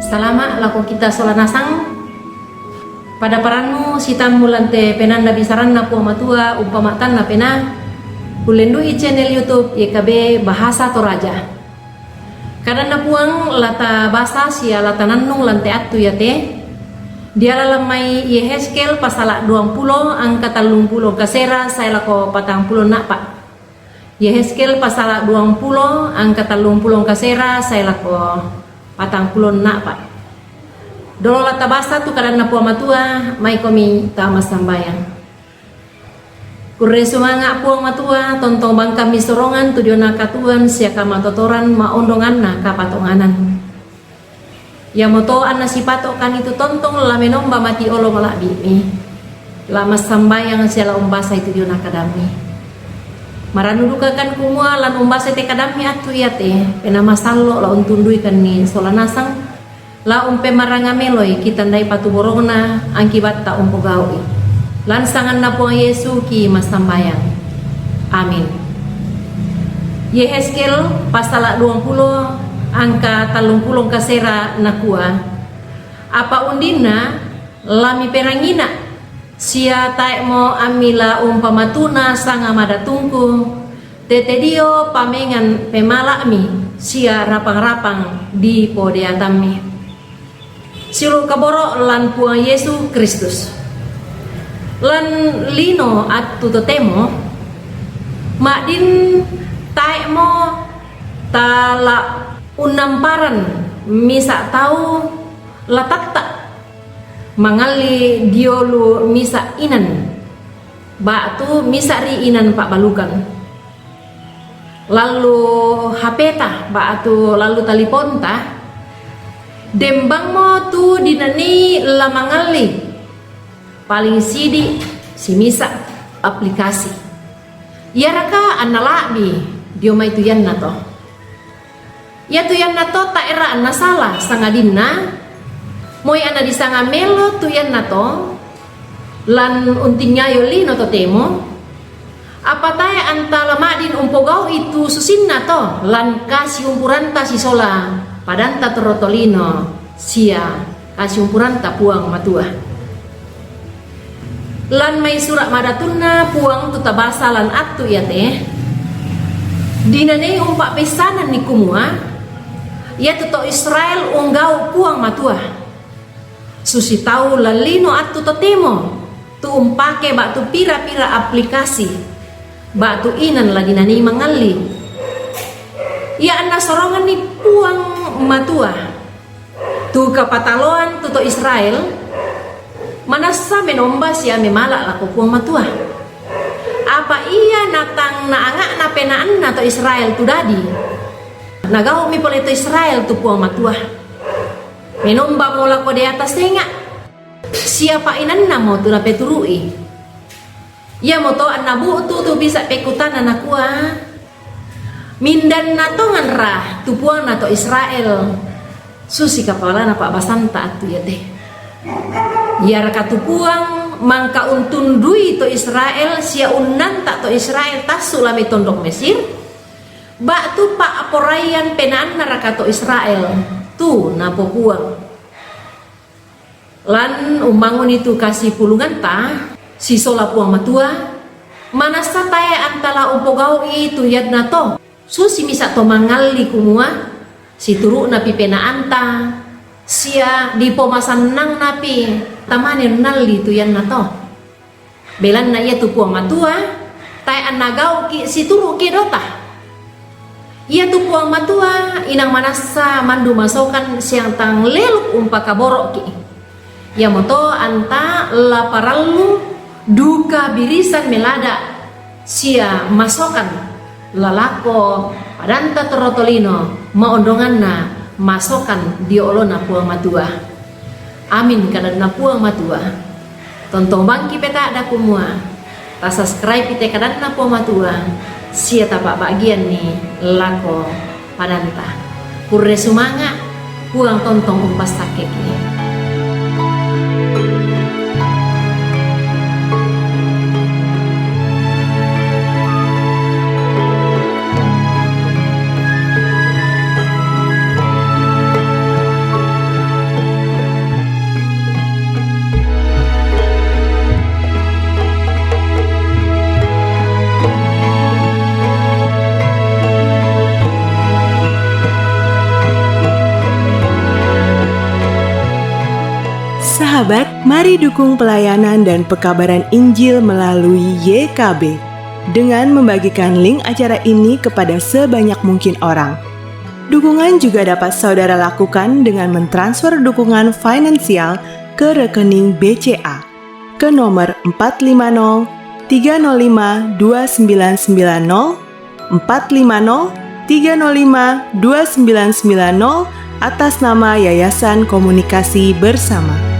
Salama laku kita solanasang pada paranu sitam mulante penanda bisaran na puang matua umpamatan na pena ulendui channel YouTube YKB Bahasa Toraja. Karena na puang lata bahasa sia lata nannung lante atu yate dia lalamai Yehezkel pasal 20 angka 30 kasera saya lako 40 nak. Yehezkel pasal 20 angka 30 kasera saya lako 40 nak pak. Dolo lata basa tu karena puang matua mai komi tama sambayang. Kurre sumanga puang matua tontong bangka misorongan tudiona katuan siaka matotoran maondongan na kapatonganan. Ya moto anna sipato kan itu tontong lamenomba mati olo malak bimi. Lama sambayang siala umbasa itu diona kadami. Maranudukakan kumua lan umbasa te kadami atu yate pena masalo la untundui kan ni solanasang la umpe maranga meloi kita ndai patu borongna angkibat ta umpo gawi lan sangan na puang Yesu ki masambayang. Amin. Yehezkel pasal 20 angka 30 kasera nakua apa undina lami perangina sia taek mo amila umpamatuna sanga madatungku tetedio pamengan pemalakmi sia rapang-rapang di podeatami silu kaboro lan puang Yesu Kristus lan lino at tutotemo makdin taek mo tala unamparan misa tahu latak tak mangali diolu misa inan batu misa ri inan pak balukan lalu hapeta batu lalu taliponta dembang mo tu dinani la mangali paling sidi si misa aplikasi ya raka analabi dioma itu yan nato ya tu yan nato tak era anna salah sangadina moy ana disanga melo tu yan nato lan untingnya yoli noto temo apa tae antala madin umpogau itu susin nato lan kasih umpuranta si sola padanta torotolino sia kasih umpuranta puang matua lan may surat madatunna puang tutabasa lan atu ya teh dinane umpak pesanan ni kumua ya tuto Israel unggau puang matua susi tahu lalino atu totemo tu umpake batu pira-pira aplikasi batu inan lagi nani mangali ya anda sorongan ni puang matua tu kapataloan tuto Israel manasa menomba sia memalak laku puang matua apa iya natang naangak na penaan nato Israel tu dadi nagau mi poleto Israel tu puang matua menomba mola ko di atas tengah siapa inan namo tu na peturui ya moto anabu tu bisa pekutan anakua mindan natongan rah tu puang nato Israel susi kepala napa basanta atu ya teh ya raka tu puang mangka untun dui to Israel sia unan tak to Israel tasu lami tondok Mesir bak tu pak aporayan penaan naraka to Israel tu napo puang lan umbangun itu kasih pulungan ta si sola puang matua manasa tae antala umpogau itu yad nato susi misa to mangali kumua si turu napi penaan ta sia di pomasan nang napi tamanin nali tu yan nato belan na iya tu puang matua tae anagau ki si turu ki dota ia tu puang matua inang manasa mandu masokan siang tang leluk umpaka borok ki ya moto anta laparalu duka birisan melada sia masokan lalako padanta torotolino maondongan na masokan diolona puang matua amin karena puang matua tontong bangki peta ada kumua ta subscribe ite kadana puang matua sia tapak bagian nih lako padanta kurre sumanga puang tontong umpas sakeki. Sahabat, mari dukung pelayanan dan pekabaran Injil melalui YKB dengan membagikan link acara ini kepada sebanyak mungkin orang. Dukungan juga dapat saudara lakukan dengan mentransfer dukungan finansial ke rekening BCA ke nomor 450 305 2990 450 305 2990 atas nama Yayasan Komunikasi Bersama.